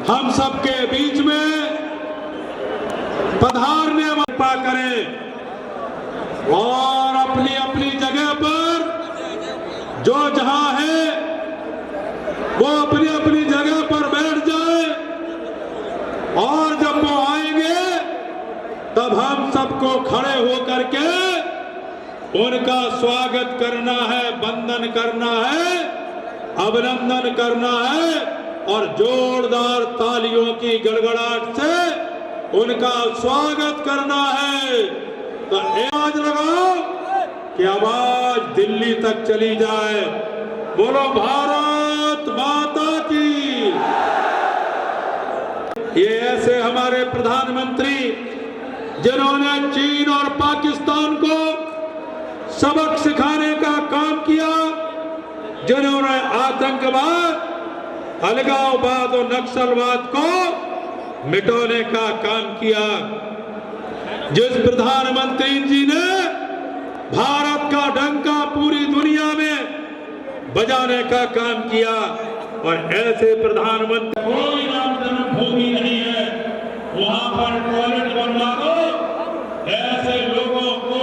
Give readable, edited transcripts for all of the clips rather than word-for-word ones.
हम सबके बीच में पधारने कृपा करें और अपनी अपनी जगह पर जो जहां है वो अपनी अपनी जगह पर बैठ जाए और जब वो आएंगे तब हम सबको खड़े होकर के उनका स्वागत करना है, वंदन करना है, अभिनंदन करना है और जोरदार तालियों की गड़गड़ाहट से उनका स्वागत करना है। तो आवाज लगाओ कि आवाज दिल्ली तक चली जाए। बोलो भारत माता की। ये ऐसे हमारे प्रधानमंत्री जिन्होंने चीन और पाकिस्तान को सबक सिखाने का काम किया, जिन्होंने आतंकवाद, अलगाववाद और नक्सलवाद को मिटाने का काम किया, जिस प्रधानमंत्री जी ने भारत का डंका पूरी दुनिया में बजाने का काम किया। और ऐसे प्रधानमंत्री कोई राम जन्मभूमि नहीं है, वहां पर टॉयलेट बनवा दो। ऐसे लोगों को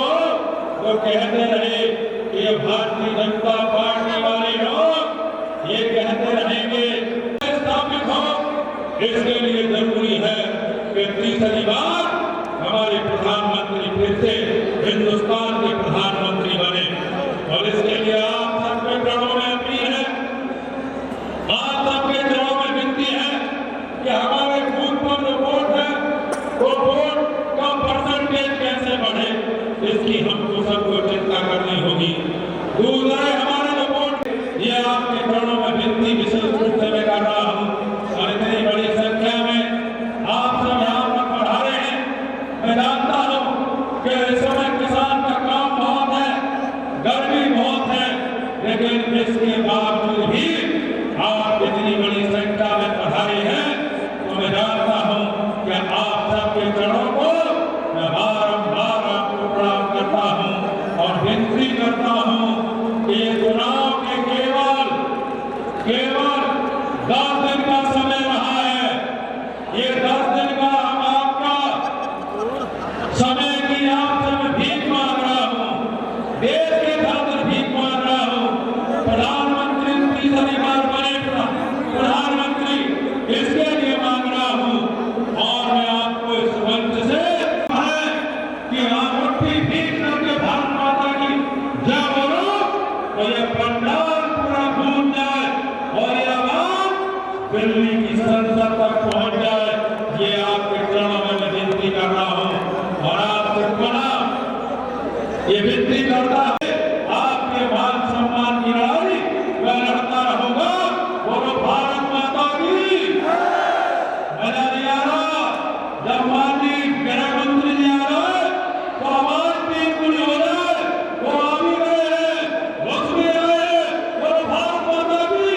वो कहते रहे कि ये भारतीय जनता पार्टी वाले लोग ये कहते रहेंगे स्थापित हो। इसके लिए जरूरी है कि तीसरी बार हमारे प्रधानमंत्री फिर से हिंदुस्तान के प्रधानमंत्री बने। और इसके लिए आप सबके चरणों में अपील है, आप सबके चरणों में विनती है कि हमारे बूथ पर जो वोट है वो वोट का परसेंटेज कैसे बढ़े, इसकी हमको सबको चिंता करनी होगी। दूसरा हमारे जो वोट, ये आपके चरणों में विनती विशेष रूप से मैं कर रहा हूँ। और इतनी बड़ी संख्या में आप सब यहाँ पर पधारे हैं। मैं जानता हूँ कि इस समय किसान का काम बहुत है, गर्मी बहुत है, लेकिन इसके बावजूद भी आप इतनी बड़ी संख्या में पधारे हैं। तो मैं जानता हूँ कि आप सबके चरणों को मैं बारंबार आपको प्रणाम करता हूँ और विनती करता हूँ कि ये चुनाव के केवल 10 दिन का समय रहा है। ये 10 दिन का हम आपका समय की आपसे मैं भीख मांग रहा हूँ, देश के खातिर भीख मांग रहा हूँ। प्रधानमंत्री तीसरी बार बने प्रधानमंत्री, इसके लिए मांग रहा हूँ। और मैं आपको इस मंच से है कि आप उठी भीख करके भारत माता की जय बोलो तो ये पंडाल पूरा घूम जाए और ये आवाज दिल्ली की संसद तक पहुंच जाए। ये आपके चरणों में मैं विनती कर रहा हूं और आपसे पुनः ये विनती करता है, आपके मान सम्मान की लड़ाई मैं लड़ता रहूंगा। बोलो भारत माता की। मजा नहीं आ रहा जब माननीय गृह मंत्री जी आ रहे तो आवाज बिल्कुल हो जाए। वो आ भी गए हैं, घुस भी रहे हैं। बोलो भारत माता की।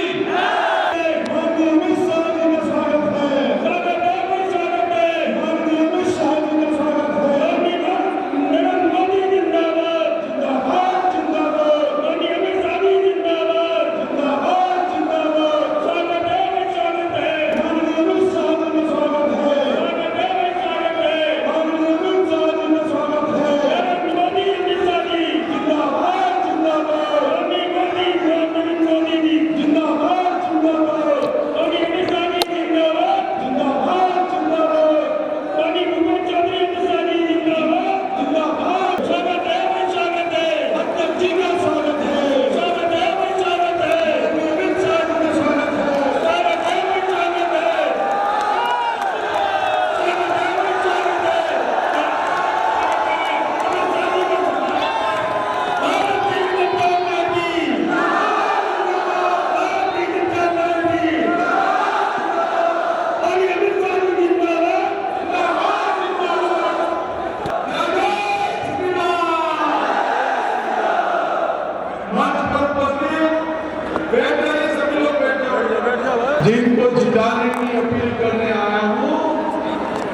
जिनको जिताने की अपील करने आया हूँ,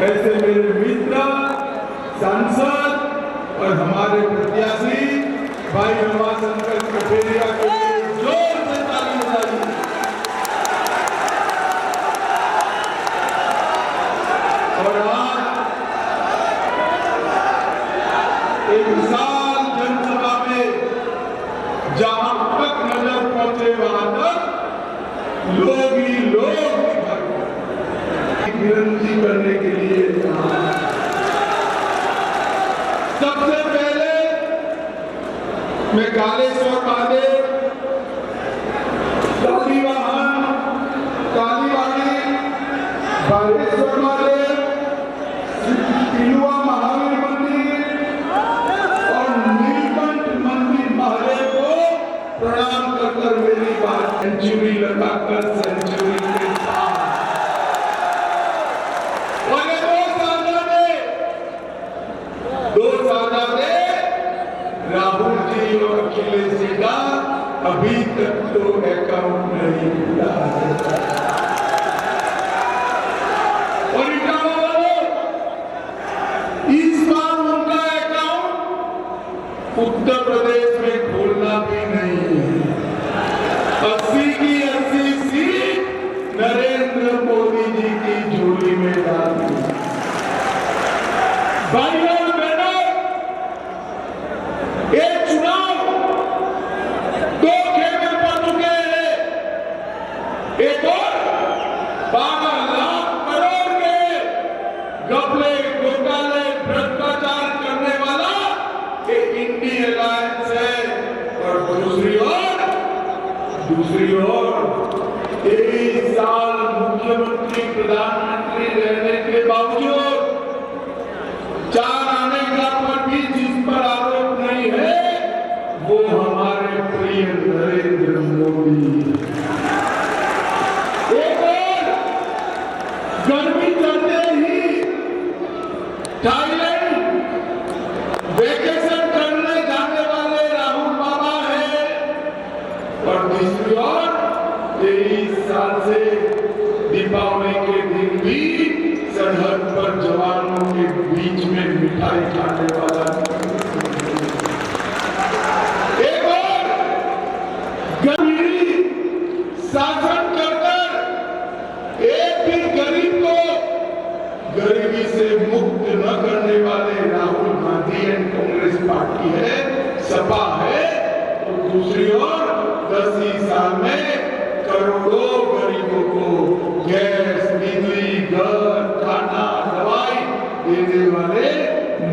ऐसे मेरे मित्र, सांसद और हमारे प्रत्याशी भाई रमाशंकर कठेरिया के लिए जोर से ताली बजाइए। एक विशाल जनसभा में जहां तक नजर पहुंचे वहां तक लोग ही लोग विनती करने के लिए सबसे पहले मैं कालेश्वर महादेव, कालीवाड़ी, बालेश्वर महादेव, तिलुआ महावीर मंदिर और नीलकंठ मंदिर महादेव को प्रणाम कर मेरी बात सेंचुरी लगाकर सेंचुरी के साथ दो साझादे राहुल जी और अखिलेश जी का अभी तक तो अकाउंट नहीं खुला है। और इस बार उनका अकाउंट उत्तर प्रदेश में खोलना भी नहीं है। 80 की 80 सीट नरेंद्र मोदी जी की झोली में डाल दी। भाइयों और बहनों, ये चुनाव दो खेमे पड़ चुके हैं। एक और 12 लाख करोड़ के घपले घोटाले भ्रष्टाचार करने वाला ये इंडी अलायंस है। और दूसरी ओर 23 साल मुख्यमंत्री प्रधानमंत्री रहने के बावजूद 4 आने का पर भी जिस पर आरोप नहीं है वो हमारे प्रिय नरेंद्र मोदी। एक और गर्मी चलते ही थाईलैंड वेकेशन करने जाने वाले राहुल बाबा है। और दूसरी ओर 23 साल से दीपावली के दिन भी सरहद पर जवानों के बीच में मिठाई खाने वाला। एक और गरीबी शासन कर एक भी गरीब को गरीबी से मुक्त न करने वाले राहुल गांधी एंड कांग्रेस पार्टी है, सपा है। तो दूसरी ओर 10 ही साल में करोड़ों गरीबों को गैस, बिजली, घर, खाना, दवाई देने वाले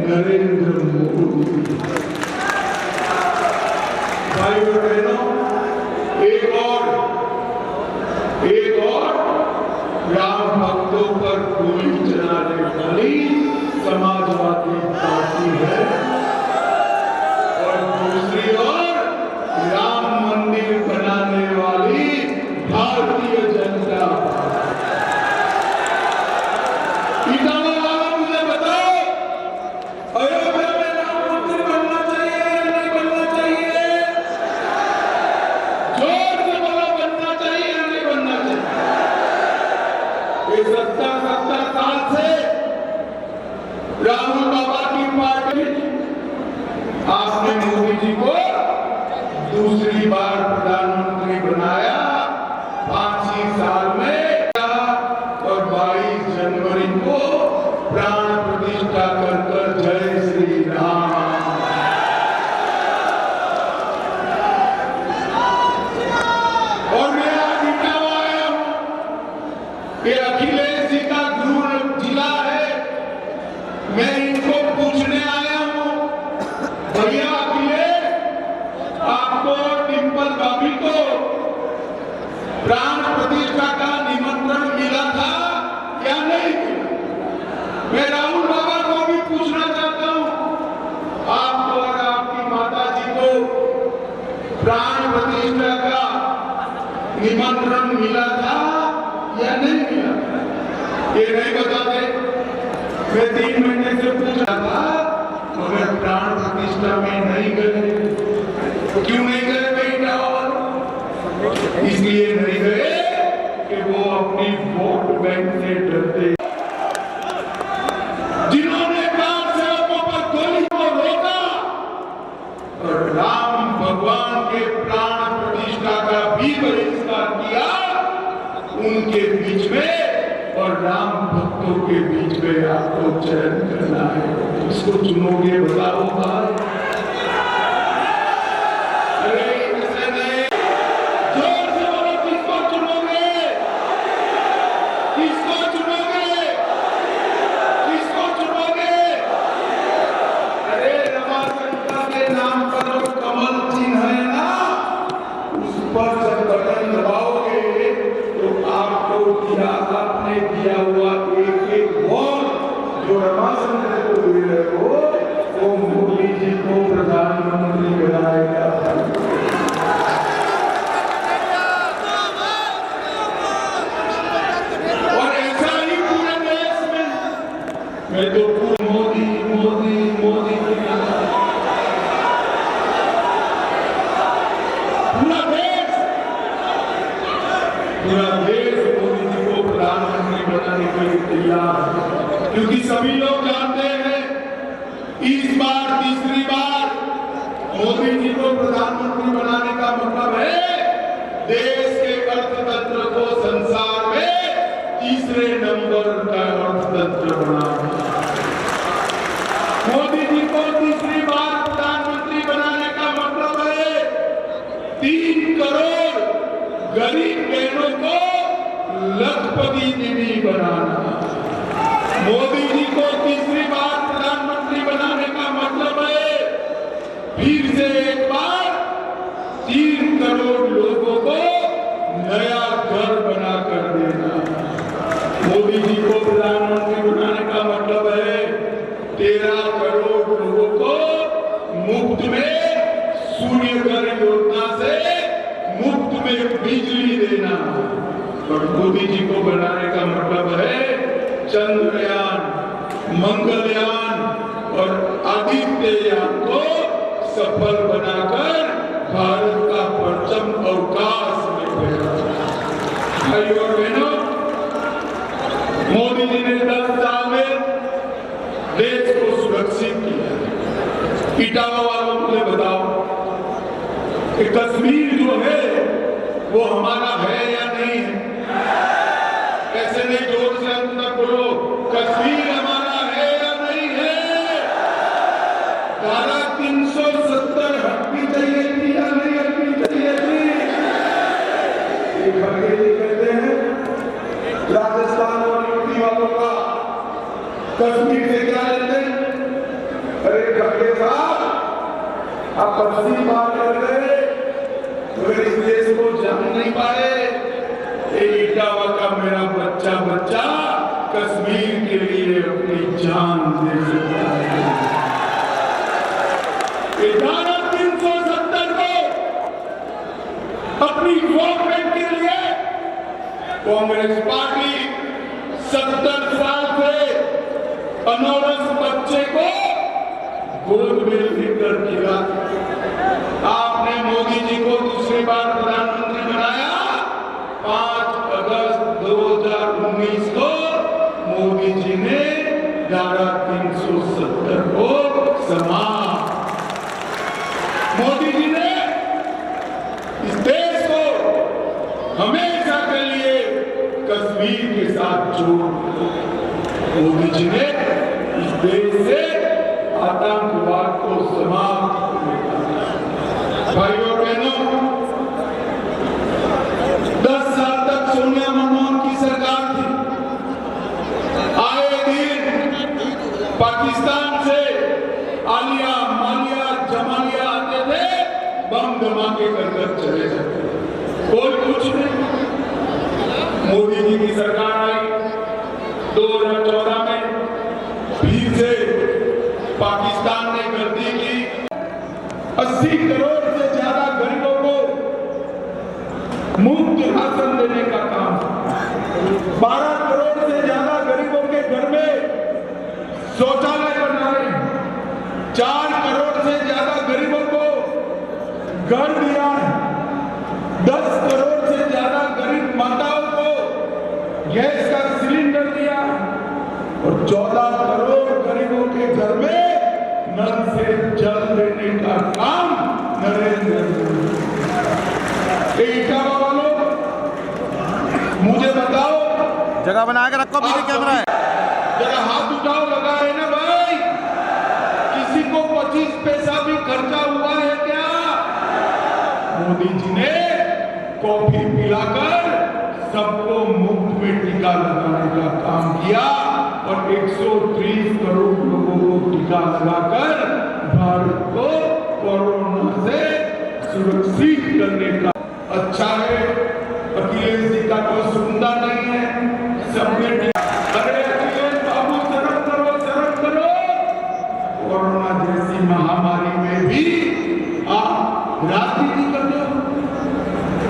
नरेंद्र मोदी। भाइयों बहनों, एक और राम भक्तों पर गोली चलाने वाली समाजवादी पार्टी है। और दूसरी ओर राम मंदिर बनाने वाली भारतीय जनता पार्टी। मुझे बताओ, अयोध्या में राम मंदिर बनना चाहिए या नहीं बनना चाहिए? जोर से बोलो, बनना चाहिए या नहीं बनना चाहिए? ये 70 साल से राहुल बाबा की पार्टी आपने मोदी जी को दूसरी बार प्रधानमंत्री बनाया 5 ही साल में। और 22 जनवरी को प्राण प्रतिष्ठा कर जय श्री राम। और मैं आज इटावा आया हूं, ये अखिलेश जी का गृह जिला है। मैं इनको पूछने आया हूं, भैया अखिलेश, आपको डिंपल भाभी को प्राण प्रतिष्ठा का निमंत्रण मिला था या नहीं? मैं राहुल बाबा को भी पूछना चाहता हूं, आपको और आपकी माता जी को प्राण प्रतिष्ठा का निमंत्रण मिला था या नहीं मिला? ये नहीं बताते। मैं 3 महीने से पूछ रहा था, मगर प्राण प्रतिष्ठा में नहीं गए। क्यों नहीं गए बेटा? इसलिए नहीं गए कि वो अपनी वोट बैंक से डरते। जिन्होंने प्राण सेवकों पर गोली को रोका और राम भगवान के प्राण प्रतिष्ठा का भी बहिष्कार किया, उनके बीच में और राम भक्तों के के बीच में आपको चयन करना है। किसको चुनोगे बताओ भाई? अरे ऐसे नहीं, जोर से बोलो, किसको चुनोगे? किसको चुनोगे? किसको चुनोगे? अरे रमाशंकर के नाम पर जो कमल चिन्ह है ना, उस पर जब बटन दबाओगे तो आपको दिया, आपने दिया हुआ एक एक वोट जो रमाशंकर को दे रहे हो, वो मोदी जी को प्रधानमंत्री बनाएगा। और ऐसा ही पूरे देश में, मैं तो मोदी मोदी मोदी पूरा देश मोदी जी को प्रधानमंत्री बनाने के लिए तैयार है। क्योंकि सभी लोग जानते हैं इस बार तीसरी बार मोदी जी को प्रधानमंत्री बनाने का मतलब है देश के अर्थतंत्र को संसार में तीसरे नंबर का अर्थतंत्र बनाना। मोदी जी को तीसरी बार प्रधानमंत्री बनाने का मतलब है 3 करोड़ गरीब बहनों को लखपति दीदी बनाना। मोदी जी को तीसरी बार प्रधानमंत्री बनाने का मतलब है फिर से एक बार 3 करोड़ लोगों को नया घर बना कर देना। मोदी जी को प्रधानमंत्री बनाने का मतलब है 13 करोड़ लोगों को मुफ्त में सूर्य घर योजना से मुफ्त में बिजली देना। और मोदी जी को बनाने का मतलब है चंद्रयान, मंगलयान और आदित्ययान को सफल बनाकर भारत का परचम अवकाश में फहराना। भाई और बहनों, मोदी जी ने 10 साल में देश को सुरक्षित किया। इटावा वालों मुझे बताओ कि कश्मीर जो है वो हमारा है या नहीं है? ऐसे नहीं, जोर से अंत तक बोलो, कश्मीर हमारा है या नहीं है? धारा 370 हटनी चाहिए थी या नहीं हटनी चाहिए थी? एक बघेली कहते हैं राजस्थान और यूपी वालों का कश्मीर से क्या लेते हैं? अरे खड़गे साहब, आप 80 बार कर रहे मगर इस देश को जान नहीं पाए। इटावा का मेरा बच्चा कश्मीर के लिए अपनी जान दे सकता है। धारा 370 को अपनी वोट बैंक के लिए कांग्रेस पार्टी 70 साल से अनौरस बच्चे को गोद में लेकर खिला। आपने मोदी जी को दूसरी बार प्रधानमंत्री बनाया 5 अगस्त 2019 को। मोदी जी ने धारा 370 को समाप्त। मोदी जी ने इस देश को हमेशा के लिए कश्मीर के साथ जोड़ दिया। मोदी जी ने इस देश से आतंकवाद को समाप्त किया। भाइयों और बहनों, 10 साल तक सोनिया मनमोहन की सरकार थी। आए दिन पाकिस्तान से आलिया, मालिया, जमालिया आते थे, बम धमाके कर चले जाते, कोई कुछ नहीं। मोदी जी की सरकार आई 2014 में, फिर से पाकिस्तान ने गर्दी की। 80 करोड़ से ज्यादा गरीबों को मुफ्त राशन देने का काम, 12 करोड़ से ज्यादा गरीबों के घर में शौचालय बनाए, 4 करोड़ से ज्यादा गरीबों को घर दिया, 10 करोड़ से ज्यादा गरीब माताओं को गैस का सिलेंडर दिया और 14 करोड़ गरीबों के घर में नल से जल देने का काम नरेंद्र मोदी। इटावा वालों, मुझे बताओ, जगह बना के रखो, पीछे कैमरा है। जरा हाथ उठाओ, लगा है ना भाई? किसी को 25 पैसा भी खर्चा हुआ है क्या? मोदी जी ने कॉफी पिलाकर सबको मुफ्त में टीका लगाने का काम किया और 130 करोड़ लोगों को टीका लगाकर भारत को कोरोना से सुरक्षित करने का। अच्छा है, अखिलेश जी का कोई सुनता नहीं है, सबने अरे अखिलेश बाबू शर्म करो, शर्म करो। कोरोना जैसी महामारी में भी आप राजनीति करते हो।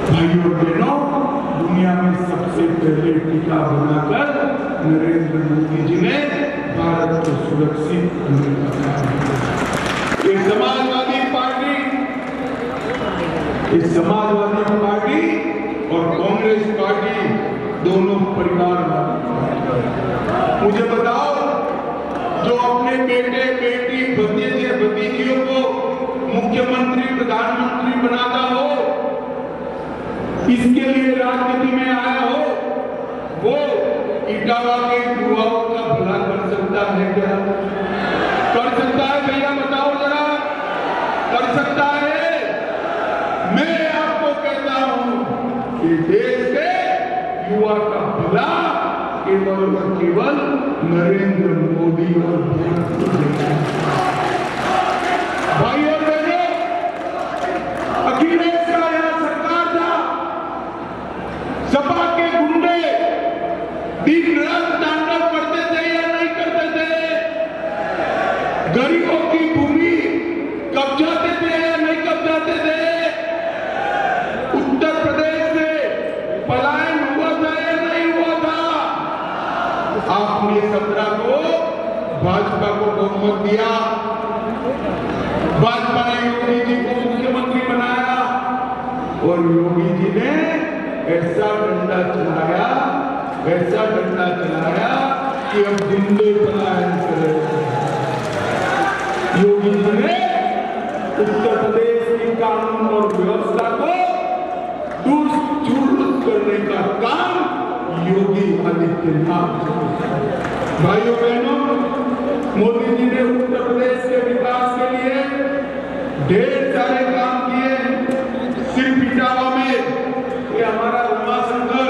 भाइयों बहनों, दुनिया में सबसे पहले टीका बनाकर नरेंद्र मोदी जी ने भारत को सुरक्षित करने का काम किया। ये समाजवादी पार्टी और कांग्रेस पार्टी दोनों परिवारवादी पार्टी। मुझे बताओ, जो अपने बेटे बेटी भतीजे भतीजियों को मुख्यमंत्री प्रधानमंत्री बनाता हो, इसके लिए राजनीति में आया हो, वो इटावा के युवाओं का भला कर सकता है क्या? कर सकता है भैया? बताओ जरा, कर सकता है? मैं आपको कहता हूं कि देश के युवा का भला केवल और केवल नरेंद्र मोदी और भारत को देखना है। भाई और बहनों, अखिलेश का यह सरकार था, सपा के गुंडे दिन रात तांडव करते थे या नहीं करते थे? गरीबों की भूमि कब्जाते थे या नहीं कब्जाते थे? उत्तर प्रदेश में पलायन हुआ था या नहीं हुआ था? आपने 17 को भाजपा को बहुमत दिया, भाजपा ने योगी जी को मुख्यमंत्री बनाया और योगी जी ने ऐसा डंडा चलाया कि अब गुंडे पलायन करे। योगी जी ने उत्तर प्रदेश की कानून और व्यवस्था को दुरुस्त करने का काम योगी आदित्यनाथ। भाइयों बहनों, मोदी जी ने उत्तर प्रदेश के विकास के लिए ढेर सारे काम किए। सिर्फ इटावा में ये हमारा उमाशंकर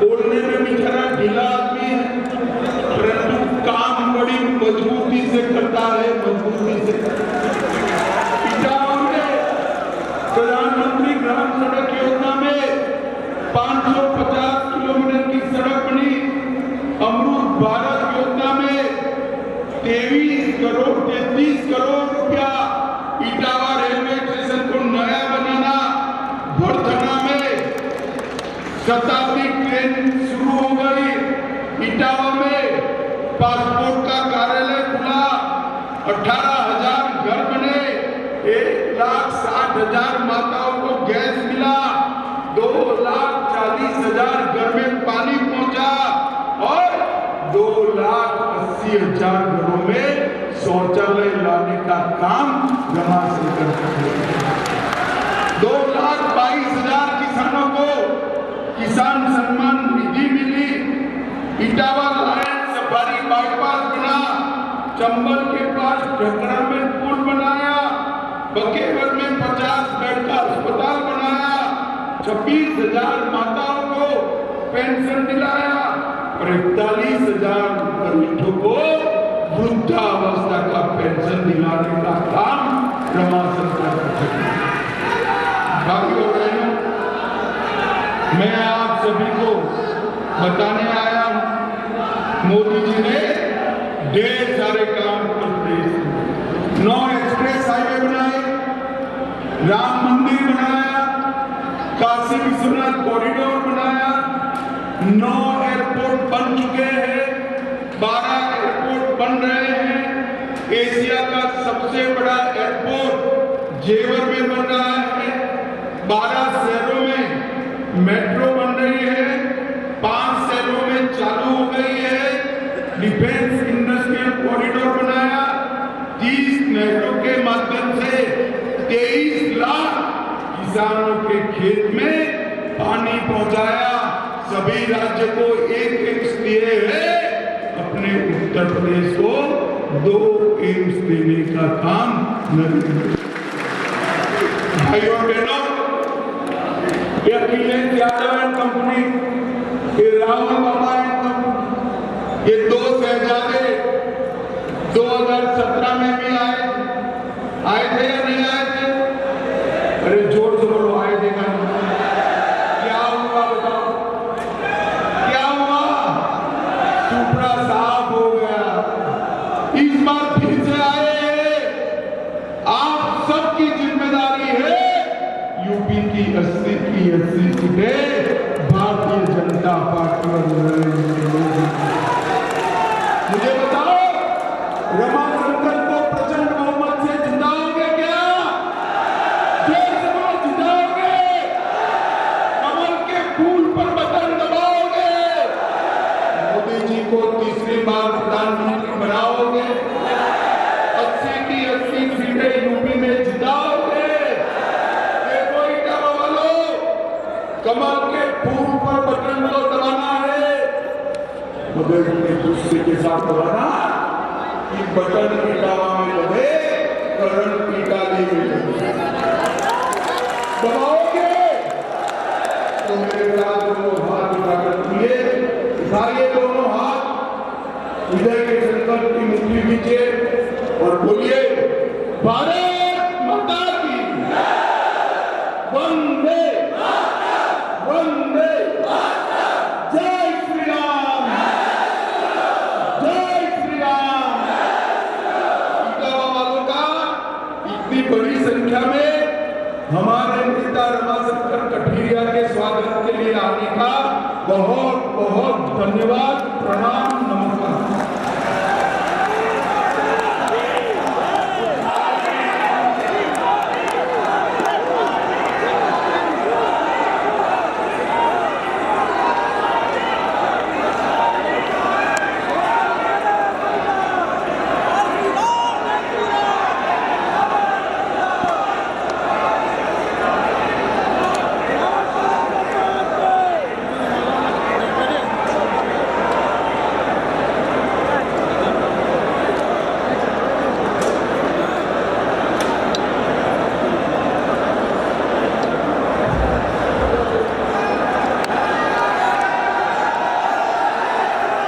बोलने में बेचारा ढीला आदमी है, परंतु काम बड़ी मजबूती से करता है, मजबूती से। इटावा में प्रधानमंत्री ग्राम सड़क योजना में 550 किलोमीटर की सड़क बनी। अमृत भारत योजना में 33 करोड़ रुपया इटावा रेलवे स्टेशन को नया बनाना। भरथना में शताब्दी ट्रेन शुरू हो गई। इटावा में पासपोर्ट का कार्यालय खुला। 18,000 घर बने। 1,60,000 माताओं को गैस मिला। 2,40,000 घर में पानी पहुंचा और 2,80,000 घरों में शौचालय लाने का काम रमाशंकर कर। 2,22,000 किसानों को किसान सम्मान निधि मिली। इटावा लायन सफारी बाईपास बना। चंबल के पास ढकरा में पुल बनाया। बकेवर में 50 बेड का अस्पताल बनाया। 26,000 माताओं को पेंशन दिलाया और 41,000 वरिष्ठों को वृद्धावस्था का पेंशन दिलाने का काम रमाशंकर कर। भाइयों बहनों, मैं आप सभी को बताने आया हूं, मोदी जी ने ढेर सारे काम प्रदेश में 9 एक्सप्रेस हाईवे बनाए, राम मंदिर बनाया, काशी विश्वनाथ कॉरिडोर बनाया, 9 एयरपोर्ट बन चुके हैं, 12 एयरपोर्ट बन रहे हैं। एशिया का सबसे बड़ा एयरपोर्ट जेवर में बन रहा है। 12 शहरों में मेट्रो बन रही है। 5 शहरों में चालू हो गई है। डिफेंस इंडस्ट्रियल कॉरिडोर बनाया। 30 नहरों के माध्यम से 23 लाख किसानों के खेत में पानी पहुंचाया। सभी राज्य को एक दिए है। अपने अपने उत्तर प्रदेश को 2 एम्स देने का काम नरेंद्र। भाइयों और बहनों, ये अखिलेश यादव एंड कंपनी, ये राहुल बाबा एंड कंपनी, ये 2 शहजादे 2017 में भी आए थे या नहीं आए थे? अरे जोर से बोलो, आए थे क्या? क्या हुआ बताओ, क्या हुआ? सुपड़ा साफ हो गया। इस बार फिर से आए। आप सबकी जिम्मेदारी है। यूपी की 80 की 80 सीटें भारतीय जनता पार्टी और नरेंद्र मोदी। मुझे बताओ, रमाशंकर को प्रचंड बहुमत से जिताओगे क्या? जोर से बोलो, जिताओगे? कमल के फूल पर बटन दबाओगे? मोदी जी को तीसरी बार प्रधानमंत्री बनाओगे? 80 की 80 सीटें यूपी में जिताओगे? देखो इटावा वालों, कमल के फूल पर बटन तो दबाना है, मगर इतने गुस्से के साथ दबाना कि बटन इटावा में दबे, करंट इटाली में दबे। दबाओगे तो मेरे साथ दोनों हाथ उठाकर बोलिए, उठाइए दोनों हाथ, हृदय के संकल्प की मुट्ठी नीचे और बोलिए, भारत माता की वंदे वंदे, जय श्री राम, जय श्री राम। इटावा वालों का इतनी बड़ी संख्या में हमारे नेता रमाशंकर कठेरिया के स्वागत के लिए आने का बहुत बहुत धन्यवाद, प्रणाम।